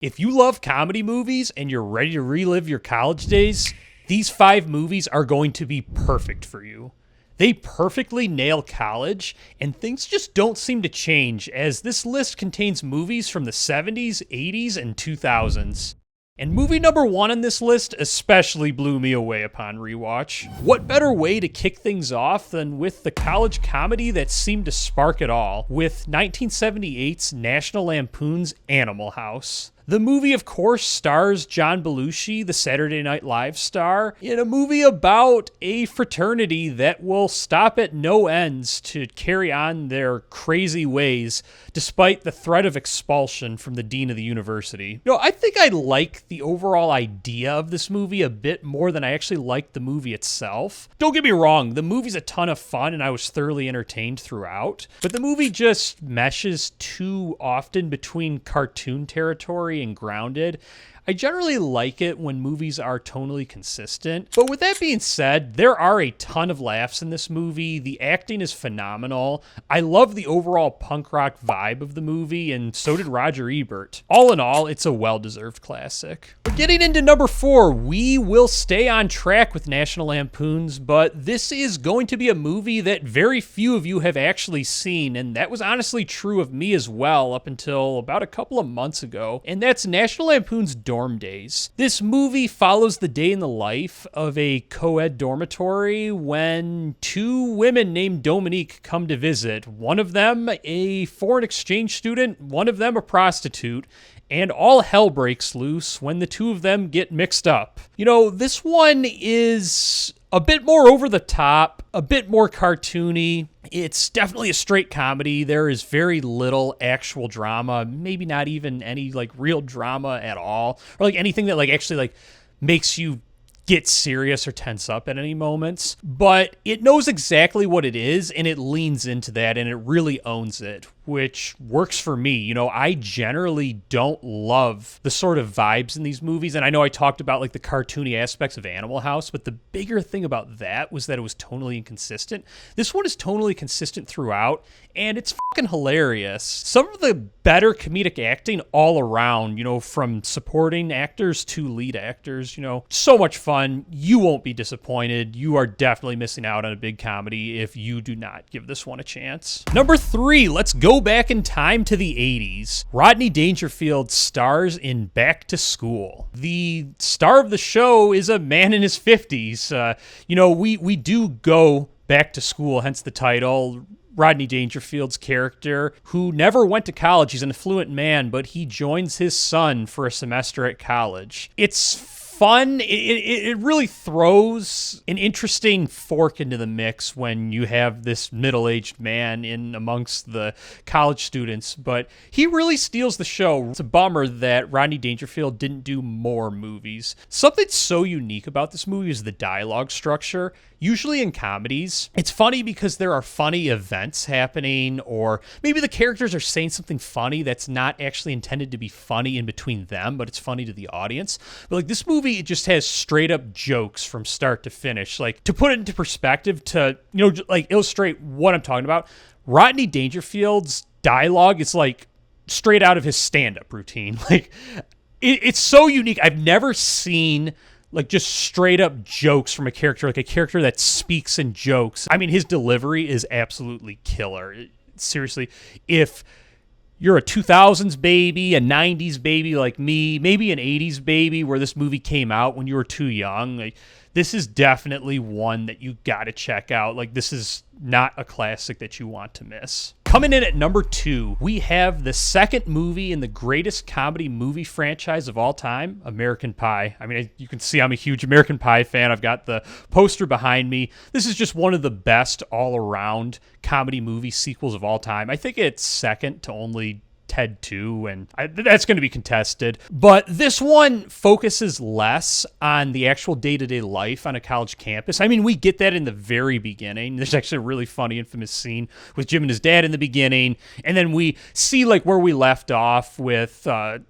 If you love comedy movies and you're ready to relive your college days, these 5 movies are going to be perfect for you. They perfectly nail college, and things just don't seem to change, as this list contains movies from the 70s, 80s, and 2000s. And movie number 1 on this list especially blew me away upon rewatch. What better way to kick things off than with the college comedy that seemed to spark it all, with 1978's National Lampoon's Animal House. The movie, of course, stars John Belushi, the Saturday Night Live star, in a movie about a fraternity that will stop at no ends to carry on their crazy ways, despite the threat of expulsion from the dean of the university. I think I like the overall idea of this movie a bit more than I actually liked the movie itself. Don't get me wrong, the movie's a ton of fun and I was thoroughly entertained throughout, but the movie just meshes too often between cartoon territory and grounded. I generally like it when movies are tonally consistent, but with that being said, there are a ton of laughs in this movie. The acting is phenomenal. I love the overall punk rock vibe of the movie, and so did Roger Ebert. All in all, it's a well-deserved classic. We're getting into number 4. We will stay on track with National Lampoon's, but this is going to be a movie that very few of you have actually seen, and that was honestly true of me as well up until about a couple of months ago, and that's National Lampoon's Dorm Days. This movie follows the day in the life of a co-ed dormitory when 2 women named Dominique come to visit. One of them a foreign exchange student, one of them a prostitute, and all hell breaks loose when the 2 of them get mixed up. This one is a bit more over the top, a bit more cartoony. It's definitely a straight comedy. There is very little actual drama, maybe not even any real drama at all, or anything that actually makes you get serious or tense up at any moments. But it knows exactly what it is, and it leans into that, and it really owns it, which works for me. I generally don't love the sort of vibes in these movies, and I know I talked about the cartoony aspects of Animal House, but the bigger thing about that was that it was tonally inconsistent. This one is tonally consistent throughout, and it's fucking hilarious. Some of the better comedic acting all around, from supporting actors to lead actors, so much fun. You won't be disappointed. You are definitely missing out on a big comedy if you do not give this one a chance. Number 3, let's go back in time to the 80s. Rodney Dangerfield stars in Back to School. The star of the show is a man in his 50s. We do go back to school, hence the title. Rodney Dangerfield's character, who never went to college. He's an affluent man, but he joins his son for a semester at college. It's fun. It really throws an interesting fork into the mix when you have this middle-aged man in amongst the college students, but he really steals the show. It's a bummer that Rodney Dangerfield didn't do more movies. Something so unique about this movie is the dialogue structure. Usually in comedies, it's funny because there are funny events happening, or maybe the characters are saying something funny that's not actually intended to be funny in between them, but it's funny to the audience. But this movie, it just has straight up jokes from start to finish. To put it into perspective, to illustrate what I'm talking about, Rodney Dangerfield's dialogue is straight out of his stand-up routine. It's so unique. I've never seen just straight up jokes from a character, a character that speaks in jokes. I mean, his delivery is absolutely killer. Seriously, if you're a 2000s baby, a 90s baby like me, maybe an 80s baby where this movie came out when you were too young, this is definitely one that you got to check out. This is not a classic that you want to miss. Coming in at number 2, we have the second movie in the greatest comedy movie franchise of all time, American Pie. I mean, you can see I'm a huge American Pie fan. I've got the poster behind me. This is just one of the best all-around comedy movie sequels of all time. I think it's second to only Ted 2, and that's going to be contested. But this one focuses less on the actual day-to-day life on a college campus. I mean, we get that in the very beginning. There's actually a really funny, infamous scene with Jim and his dad in the beginning, and then we see where we left off with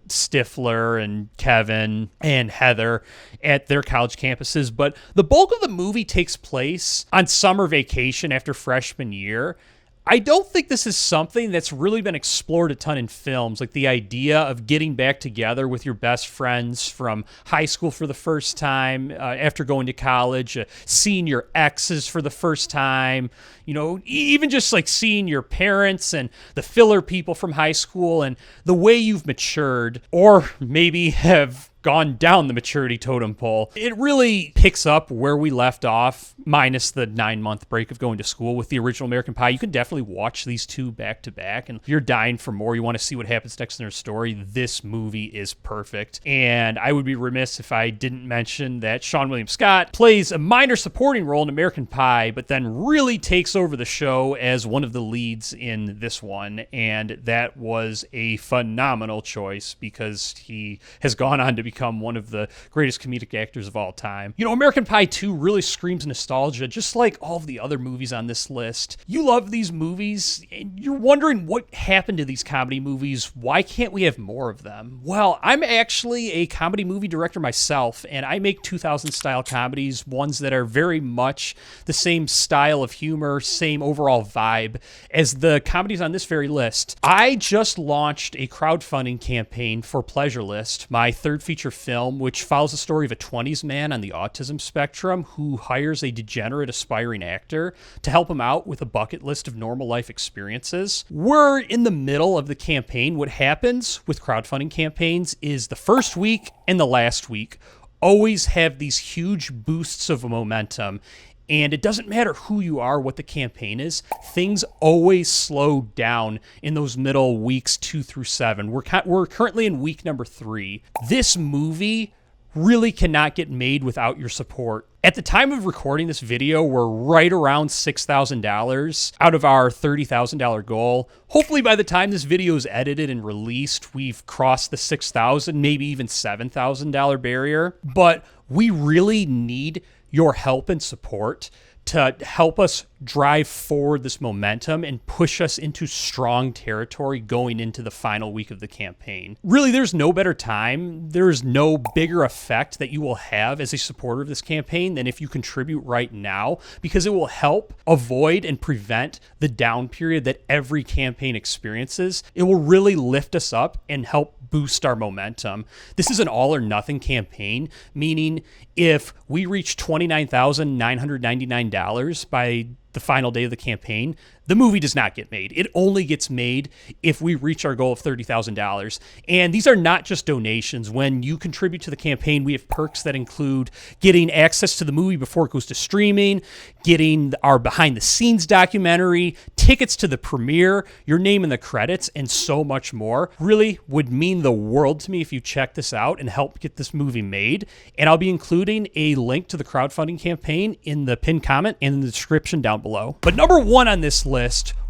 Stifler and Kevin and Heather at their college campuses. But the bulk of the movie takes place on summer vacation after freshman year. I don't think this is something that's really been explored a ton in films, like the idea of getting back together with your best friends from high school for the first time, after going to college, seeing your exes for the first time, even just like seeing your parents and the filler people from high school and the way you've matured, or maybe have gone down the maturity totem pole. It really picks up where we left off, minus the 9-month break of going to school with the original American Pie. You can definitely watch these two back to back, and you're dying for more. You want to see what happens next in their story. This movie is perfect. And I would be remiss if I didn't mention that Seann William Scott plays a minor supporting role in American Pie, but then really takes over the show as one of the leads in this one. And that was a phenomenal choice because he has gone on to become one of the greatest comedic actors of all time. American Pie 2 really screams nostalgia, just like all of the other movies on this list. You love these movies, and you're wondering what happened to these comedy movies. Why can't we have more of them? Well, I'm actually a comedy movie director myself, and I make 2000 style comedies, ones that are very much the same style of humor, same overall vibe as the comedies on this very list. I just launched a crowdfunding campaign for Pleasure List, my third feature film, which follows the story of a 20s man on the autism spectrum who hires a degenerate aspiring actor to help him out with a bucket list of normal life experiences. We're in the middle of the campaign. What happens with crowdfunding campaigns is the first week and the last week always have these huge boosts of momentum. And it doesn't matter who you are, what the campaign is, things always slow down in those middle weeks 2 through 7. We're currently in week number 3. This movie really cannot get made without your support. At the time of recording this video, we're right around $6,000 out of our $30,000 goal. Hopefully by the time this video is edited and released, we've crossed the $6,000, maybe even $7,000 barrier. But we really need your help and support to help us drive forward this momentum and push us into strong territory going into the final week of the campaign. Really, there's no better time. There's no bigger effect that you will have as a supporter of this campaign than if you contribute right now, because it will help avoid and prevent the down period that every campaign experiences. It will really lift us up and help boost our momentum. This is an all or nothing campaign, meaning if we reach $29,999 by the final day of the campaign, the movie does not get made. It only gets made if we reach our goal of $30,000. And these are not just donations. When you contribute to the campaign, we have perks that include getting access to the movie before it goes to streaming, getting our behind the scenes documentary, tickets to the premiere, your name in the credits, and so much more. Really would mean the world to me if you check this out and help get this movie made. And I'll be including a link to the crowdfunding campaign in the pinned comment and in the description down below. But number 1 on this list,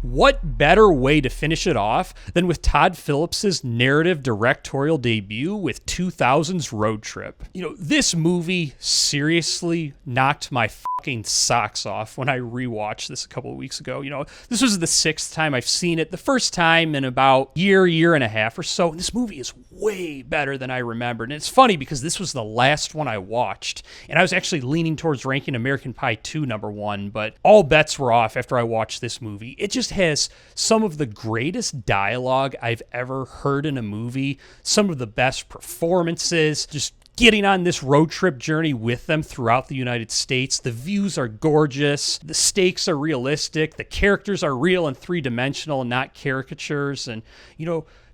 what better way to finish it off than with Todd Phillips's narrative directorial debut with 2000's Road Trip? This movie seriously knocked my fucking socks off when I rewatched this a couple of weeks ago. This was the 6th time I've seen it. The first time in about year and a half or so. And this movie is way better than I remembered. And it's funny because this was the last one I watched, and I was actually leaning towards ranking American Pie 2 number 1, but all bets were off after I watched this movie. It just has some of the greatest dialogue I've ever heard in a movie, some of the best performances, just getting on this road trip journey with them throughout the United States. The views are gorgeous. The stakes are realistic. The characters are real and three-dimensional and not caricatures. And,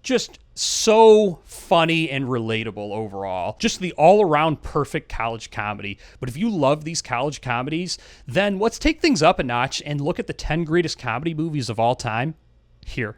just so funny and relatable overall. Just the all-around perfect college comedy. But if you love these college comedies, then let's take things up a notch and look at the 10 greatest comedy movies of all time here.